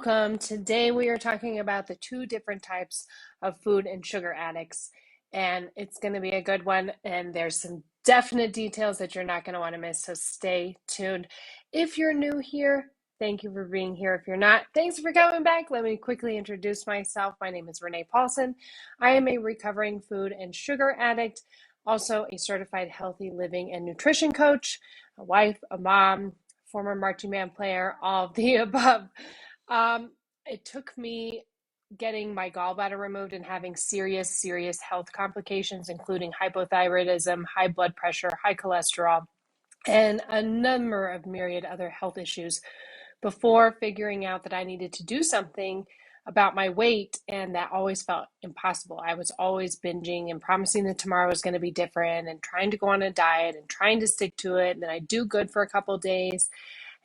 Welcome. Today we are talking about the two different types of food and sugar addicts, and it's going to be a good one. And there's some definite details that you're not going to want to miss, so stay tuned. If you're new here, thank you for being here. If you're not, thanks for coming back. Let me quickly introduce myself. My name is Renee Paulson. I am a recovering food and sugar addict, also a certified healthy living and nutrition coach, a wife, a mom, former marching band player, all of the above. It took me getting my gallbladder removed and having serious health complications, including hypothyroidism, high blood pressure, high cholesterol, and a number of myriad other health issues before figuring out that I needed to do something about my weight, and that always felt impossible. I was always binging and promising that tomorrow was going to be different and trying to go on a diet and trying to stick to it, and then I'd do good for a couple of days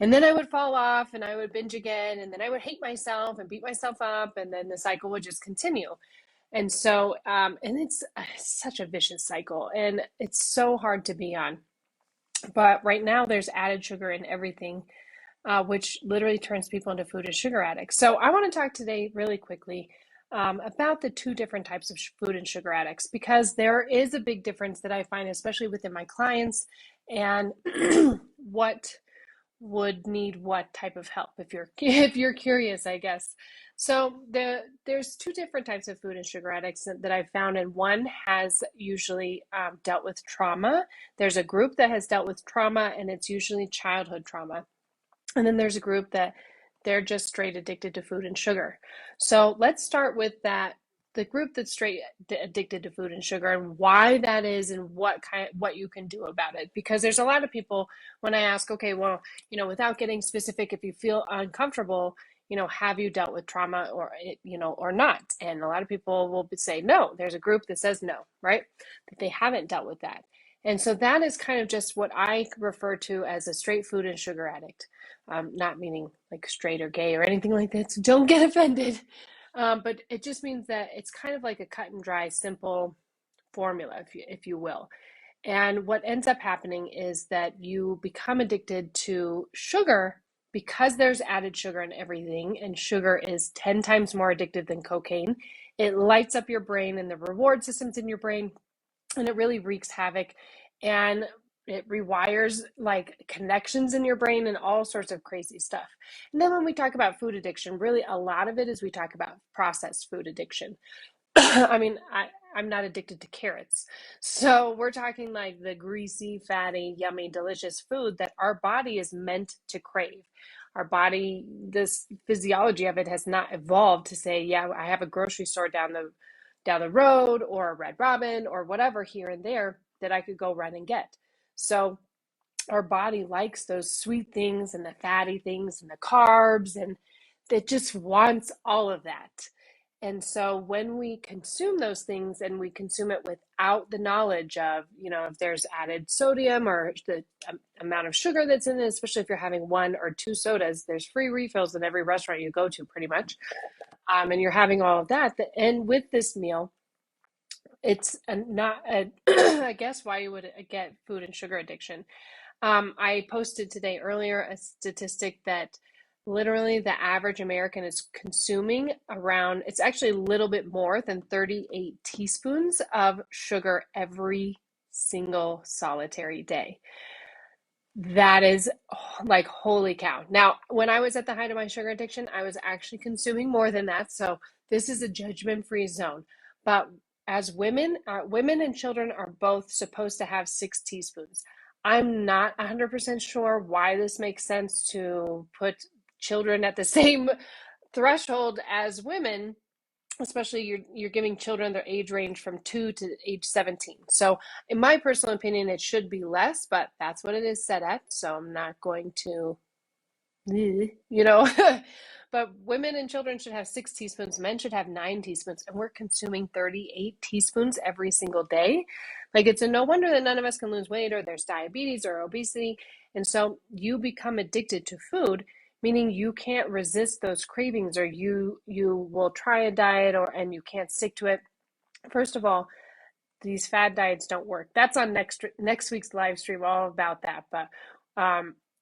and then I would fall off and I would binge again, and then I would hate myself and beat myself up, and then the cycle would just continue. And so, and it's such a vicious cycle, and it's so hard to be on. But right now, there's added sugar in everything, which literally turns people into food and sugar addicts. So I want to talk today really quickly about the two different types of food and sugar addicts, because there is a big difference that I find, especially within my clients, and what would need what type of help if you're curious, I guess. So there's two different types of food and sugar addicts that I've found, and one has usually dealt with trauma. There's a group that has dealt with trauma, and it's usually childhood trauma. And then there's a group that they're just straight addicted to food and sugar. So let's start with that, the group that's straight addicted to food and sugar, and why that is, and what you can do about it. Because there's a lot of people, when I ask, okay, well, without getting specific, if you feel uncomfortable, have you dealt with trauma or not? And a lot of people will say no. There's a group that says no, right? That they haven't dealt with that. And so that is kind of just what I refer to as a straight food and sugar addict. Not meaning like straight or gay or anything like that, so don't get offended. But it just means that it's kind of like a cut and dry, simple formula, if you will. And what ends up happening is that you become addicted to sugar because there's added sugar in everything, and sugar is 10 times more addictive than cocaine. It lights up your brain and the reward systems in your brain, and it really wreaks havoc. And it rewires like connections in your brain and all sorts of crazy stuff. And then when we talk about food addiction, really a lot of it is we talk about processed food addiction. I mean, I'm not addicted to carrots. So we're talking like the greasy, fatty, yummy, delicious food that our body is meant to crave. Our body, this physiology of it has not evolved to say, yeah, I have a grocery store down the road, or a Red Robin or whatever here and there that I could go run and get. So our body likes those sweet things and the fatty things and the carbs, and it just wants all of that. And so when we consume those things and we consume it without the knowledge of, if there's added sodium or the amount of sugar that's in it, especially if you're having one or two sodas, there's free refills in every restaurant you go to pretty much. And you're having all of that. And with this meal, it's not, I guess, why you would get food and sugar addiction. I posted today earlier a statistic that literally the average American is consuming around, it's actually a little bit more than 38 teaspoons of sugar every single solitary day. That is like, holy cow. Now, when I was at the height of my sugar addiction, I was actually consuming more than that. So this is a judgment-free zone. But as women, women and children are both supposed to have 6 teaspoons. I'm not 100% sure why this makes sense to put children at the same threshold as women, especially you're giving children their age range from 2 to age 17. So in my personal opinion, it should be less, but that's what it is set at. So I'm not going to, but women and children should have 6 teaspoons. Men should have 9 teaspoons, and we're consuming 38 teaspoons every single day. Like, it's a no wonder that none of us can lose weight, or there's diabetes or obesity. And so you become addicted to food, meaning you can't resist those cravings, or you will try a diet and you can't stick to it. First of all, these fad diets don't work. That's on next week's live stream, all about that. But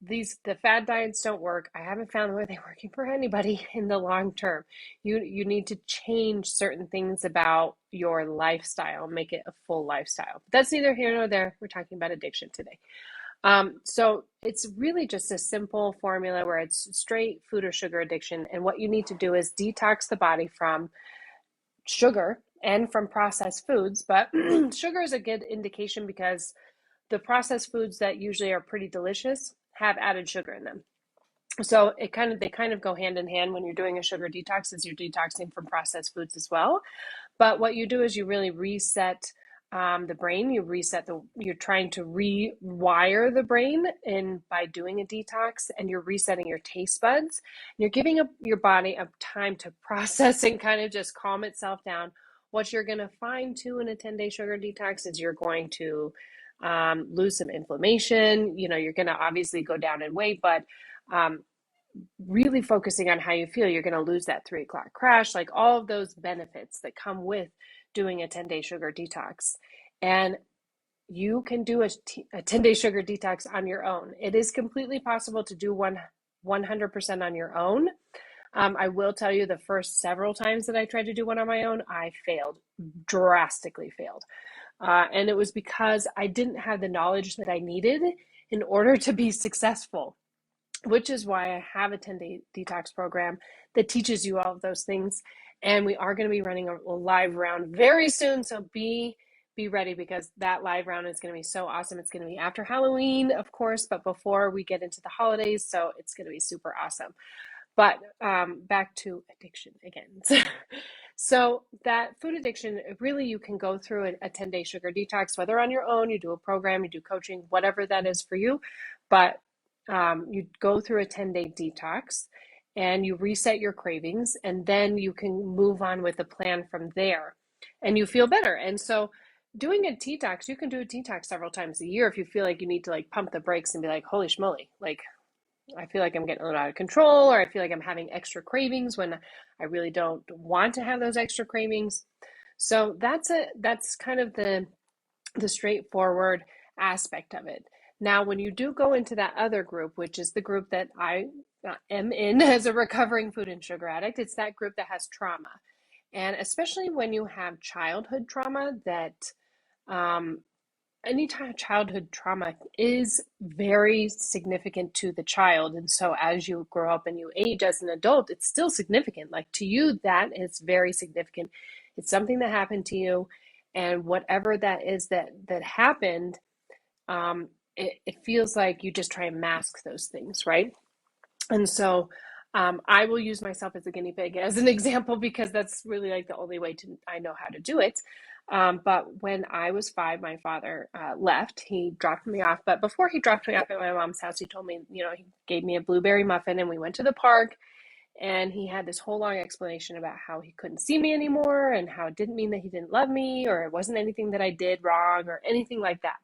the fad diets don't work. I haven't found where they're working for anybody in the long term. You need to change certain things about your lifestyle, make it a full lifestyle. But that's neither here nor there. We're talking about addiction today. So it's really just a simple formula where it's straight food or sugar addiction. And what you need to do is detox the body from sugar and from processed foods. But sugar is a good indication because the processed foods that usually are pretty delicious have added sugar in them. So they kind of go hand in hand when you're doing a sugar detox, as you're detoxing from processed foods as well. But what you do is you really reset the brain. You're trying to rewire the brain and by doing a detox, and you're resetting your taste buds. You're giving your body a time to process and kind of just calm itself down. What you're going to find too in a 10-day sugar detox is you're going to lose some inflammation. You're going to obviously go down in weight, but um, really focusing on how you feel, you're going to lose that 3 o'clock crash, like all of those benefits that come with doing a 10-day sugar detox. And you can do a 10-day sugar detox on your own. It is completely possible to do 100% on your own. I will tell you the first several times that I tried to do one on my own, I failed, drastically failed. And it was because I didn't have the knowledge that I needed in order to be successful, which is why I have a 10-day detox program that teaches you all of those things. And we are going to be running a live round very soon. So be ready, because that live round is going to be so awesome. It's going to be after Halloween, of course, but before we get into the holidays. So it's going to be super awesome. But back to addiction again. So that food addiction, really, you can go through a 10-day sugar detox, whether on your own, you do a program, you do coaching, whatever that is for you. But you go through a 10-day detox and you reset your cravings, and then you can move on with a plan from there, and you feel better. And so doing a detox, you can do a detox several times a year if you feel like you need to like pump the brakes and be like, holy schmoly, like I feel like I'm getting a little out of control, or I feel like I'm having extra cravings when I really don't want to have those extra cravings. So that's kind of the straightforward aspect of it. Now, when you do go into that other group, which is the group that I am in as a recovering food and sugar addict, it's that group that has trauma. And especially when you have childhood trauma, that um, any type of childhood trauma is very significant to the child. And so as you grow up and you age as an adult, it's still significant. Like to you, that is very significant. It's something that happened to you. And whatever that is that happened, it feels like you just try and mask those things, right? And so I will use myself as a guinea pig as an example, because that's really like the only way I know how to do it. But when I was 5, my father left. He dropped me off. But before he dropped me off at my mom's house, he told me, he gave me a blueberry muffin, and we went to the park. And he had this whole long explanation about how he couldn't see me anymore, and how it didn't mean that he didn't love me, or it wasn't anything that I did wrong or anything like that.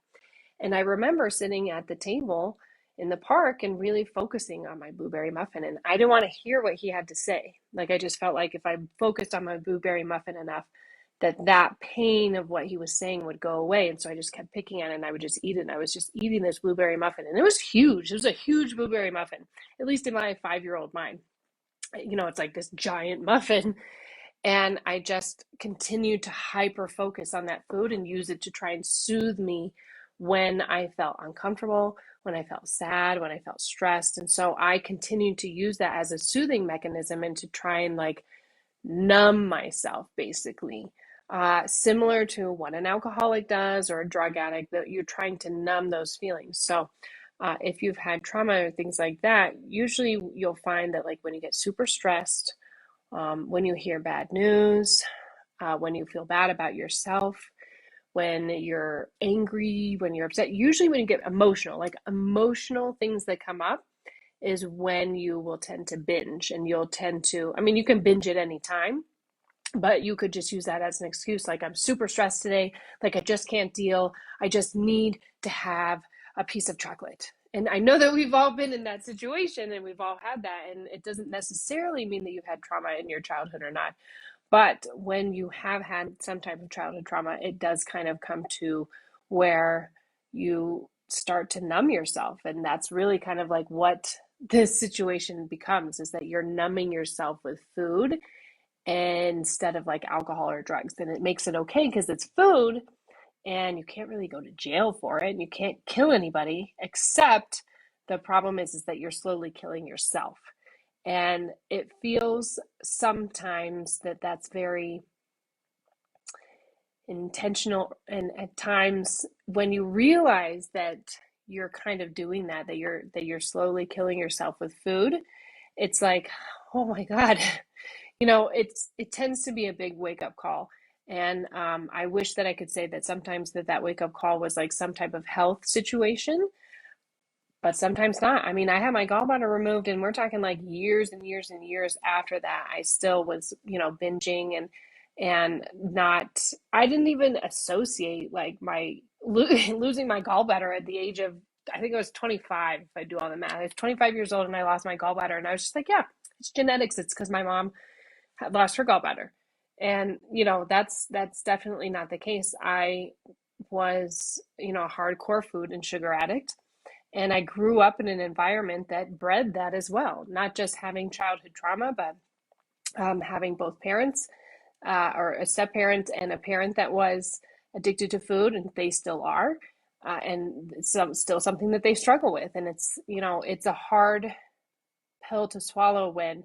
And I remember sitting at the table in the park and really focusing on my blueberry muffin. And I didn't want to hear what he had to say. Like, I just felt like if I focused on my blueberry muffin enough, that pain of what he was saying would go away. And so I just kept picking at it, and I would just eat it. And I was just eating this blueberry muffin. And it was huge. It was a huge blueberry muffin, at least in my 5-year-old mind. It's like this giant muffin. And I just continued to hyper focus on that food and use it to try and soothe me when I felt uncomfortable, when I felt sad, when I felt stressed. And so I continued to use that as a soothing mechanism and to try and like numb myself, basically. Similar to what an alcoholic does, or a drug addict, that you're trying to numb those feelings. So if you've had trauma or things like that, usually you'll find that like when you get super stressed, when you hear bad news, when you feel bad about yourself, when you're angry, when you're upset, usually when you get emotional, like emotional things that come up is when you will tend to binge. And you'll tend to, I mean, you can binge at any time, but you could just use that as an excuse. Like, I'm super stressed today. Like, I just can't deal. I just need to have a piece of chocolate. And I know that we've all been in that situation, and we've all had that. And it doesn't necessarily mean that you've had trauma in your childhood or not. But when you have had some type of childhood trauma, it does kind of come to where you start to numb yourself. And that's really kind of like what this situation becomes, is that you're numbing yourself with food instead of like alcohol or drugs. And it makes it okay because it's food and you can't really go to jail for it and you can't kill anybody, except the problem is that you're slowly killing yourself. And it feels sometimes that that's very intentional, and at times when you realize that you're kind of doing that, that you're slowly killing yourself with food, it's like, oh my God. It tends to be a big wake up call. And I wish that I could say that sometimes that wake up call was like some type of health situation, but sometimes not. I mean, I had my gallbladder removed, and we're talking like years and years and years after that. I still was, binging and not. I didn't even associate like my losing my gallbladder at the age of, I think it was 25. If I do all the math, I was 25 years old and I lost my gallbladder, and I was just like, yeah, it's genetics. It's because my mom had lost her gallbladder. And that's definitely not the case. I was, a hardcore food and sugar addict. And I grew up in an environment that bred that as well, not just having childhood trauma, but having both parents, or a step parent and a parent that was addicted to food, and they still are. And it's still something that they struggle with. And it's a hard pill to swallow when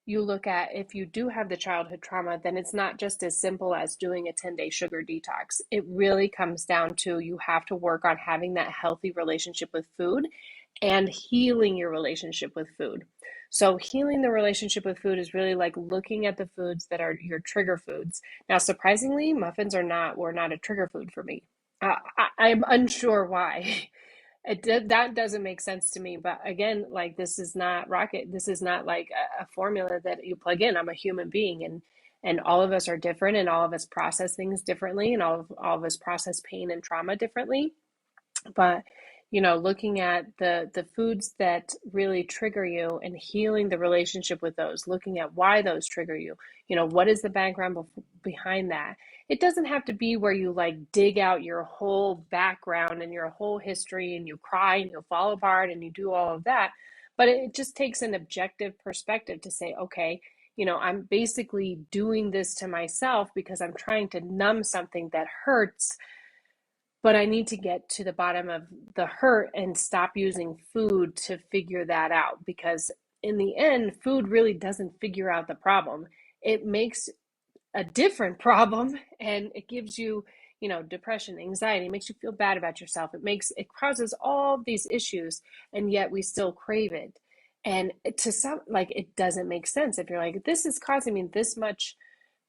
you look at, if you do have the childhood trauma, then it's not just as simple as doing a 10-day sugar detox. It really comes down to, you have to work on having that healthy relationship with food and healing your relationship with food. So healing the relationship with food is really like looking at the foods that are your trigger foods. Now, surprisingly, muffins were not a trigger food for me. I'm unsure why. That doesn't make sense to me. But again, like, this is not rocket. This is not like a formula that you plug in. I'm a human being, and all of us are different, and all of us process things differently, and all of us process pain and trauma differently. But looking at the foods that really trigger you and healing the relationship with those, looking at why those trigger you, what is the background behind that. It doesn't have to be where you like dig out your whole background and your whole history and you cry and you fall apart and you do all of that. But it just takes an objective perspective to say, okay, I'm basically doing this to myself because I'm trying to numb something that hurts, but I need to get to the bottom of the hurt and stop using food to figure that out. Because in the end, food really doesn't figure out the problem. It makes a different problem, and it gives you, depression, anxiety. It makes you feel bad about yourself. It causes all of these issues, and yet we still crave it. And to some, like, it doesn't make sense. If you're like, this is causing me this much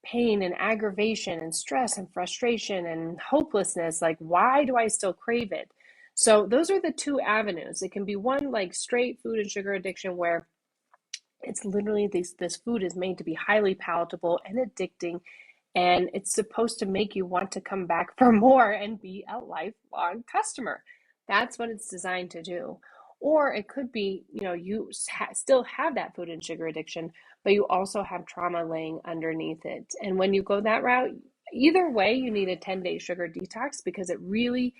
pain and aggravation and stress and frustration and hopelessness, like, why do I still crave it? So those are the two avenues. It can be one, like straight food and sugar addiction, where it's literally this food is made to be highly palatable and addicting, and it's supposed to make you want to come back for more and be a lifelong customer. That's what it's designed to do. Or it could be, you still have that food and sugar addiction, but you also have trauma laying underneath it. And when you go that route, either way, you need a 10-day sugar detox, because it really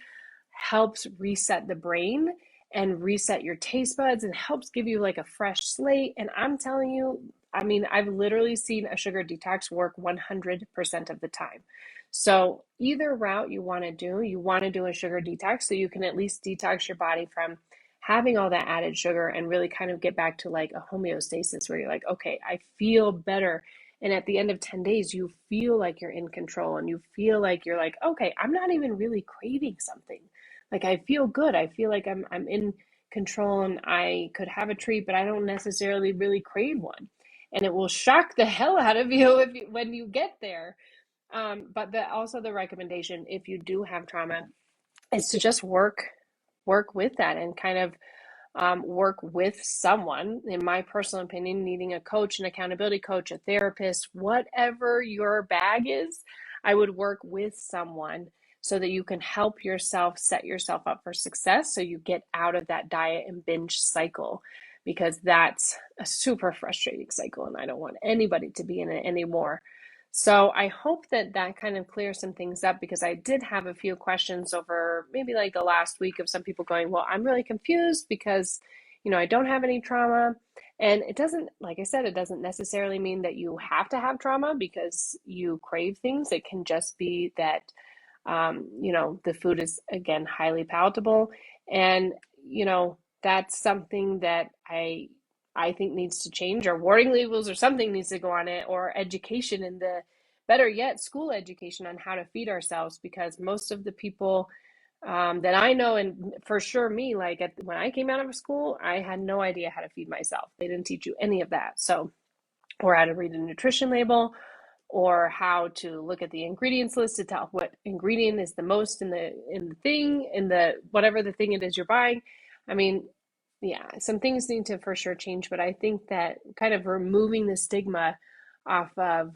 helps reset the brain and reset your taste buds and helps give you like a fresh slate. And I'm telling you, I mean, I've literally seen a sugar detox work 100% of the time. So either route you want to do a sugar detox so you can at least detox your body from having all that added sugar and really kind of get back to like a homeostasis where you're like, okay, I feel better. And at the end of 10 days, you feel like you're in control, and you feel like you're like, okay, I'm not even really craving something. Like, I feel good. I feel like I'm in control, and I could have a treat, but I don't necessarily really crave one. And it will shock the hell out of you when you get there. But also the recommendation, if you do have trauma, is to just work with that and kind of work with someone. In my personal opinion, needing a coach, an accountability coach, a therapist, whatever your bag is, I would work with someone so that you can help yourself set yourself up for success, so you get out of that diet and binge cycle, because that's a super frustrating cycle, and I don't want anybody to be in it anymore. So I hope that that kind of clears some things up, because I did have a few questions over maybe like the last week of some people going, well, I'm really confused because, I don't have any trauma. And it doesn't, like I said, it doesn't necessarily mean that you have to have trauma because you crave things. It can just be that, the food is, again, highly palatable. And, that's something that I think needs to change, or warning labels or something needs to go on it, or education in the, better yet, school education on how to feed ourselves, because most of the people that I know, and for sure me, like when I came out of school, I had no idea how to feed myself. They didn't teach you any of that. So, or how to read a nutrition label, or how to look at the ingredients list to tell what ingredient is the most in the whatever the thing it is you're buying. I mean, yeah, some things need to for sure change, but I think that kind of removing the stigma off of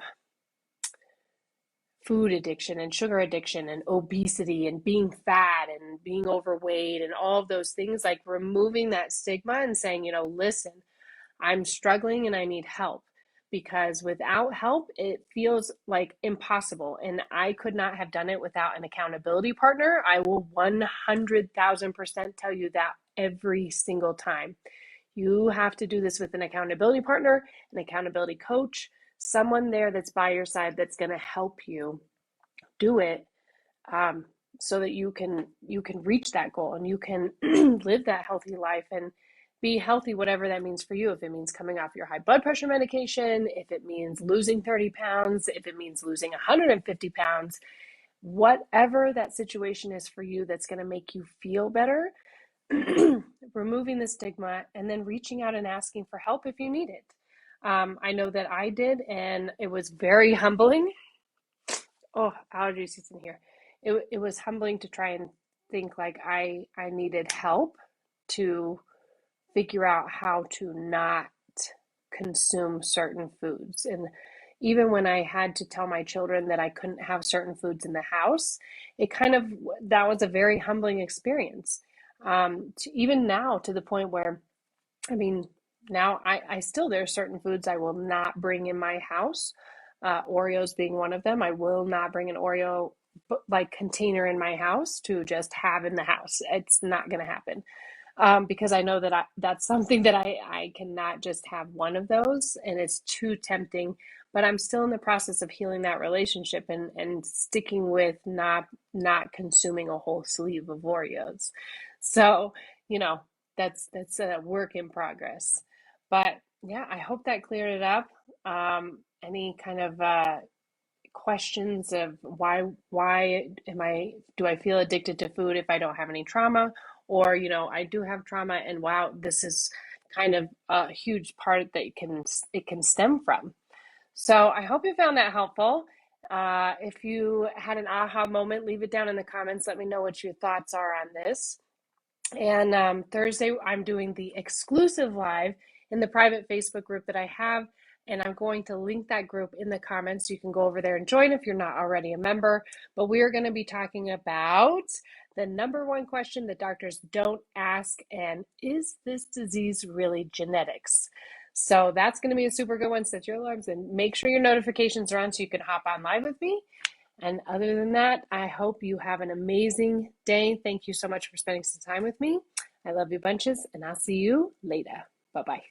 food addiction and sugar addiction and obesity and being fat and being overweight and all of those things, like removing that stigma and saying, listen, I'm struggling and I need help, because without help, it feels like impossible. And I could not have done it without an accountability partner. I will 100,000% tell you that every single time. You have to do this with an accountability partner, an accountability coach, someone there that's by your side that's going to help you do it, um, so that you can reach that goal and you can live that healthy life and be healthy, whatever that means for you. If it means coming off your high blood pressure medication, if it means losing 30 pounds, if it means losing 150 pounds, whatever that situation is for you that's going to make you feel better, removing the stigma and then reaching out and asking for help if you need it. I know that I did, and it was very humbling. Oh, allergy season here. It was humbling to try and think like I needed help to figure out how to not consume certain foods. And even when I had to tell my children that I couldn't have certain foods in the house, it kind of, that was a very humbling experience. Even now, to the point where, I mean, now I still, there are certain foods I will not bring in my house. Oreos being one of them. I will not bring an Oreo like container in my house to just have in the house. It's not going to happen, because I know that that's something that I cannot just have one of those, and it's too tempting. But I'm still in the process of healing that relationship and sticking with not consuming a whole sleeve of Oreos. So, you know, that's a work in progress. But yeah, I hope that cleared it up. Any kind of questions of why am I do I feel addicted to food if I don't have any trauma, or I do have trauma, and wow, this is kind of a huge part that it can stem from. So I hope you found that helpful. If you had an aha moment, leave it down in the comments. Let me know what your thoughts are on this. And Thursday, I'm doing the exclusive live in the private Facebook group that I have. And I'm going to link that group in the comments. You can go over there and join if you're not already a member. But we are going to be talking about the number one question that doctors don't ask, and is this disease really genetics? So that's going to be a super good one. Set your alarms and make sure your notifications are on so you can hop on live with me. And other than that, I hope you have an amazing day. Thank you so much for spending some time with me. I love you bunches, and I'll see you later. Bye-bye.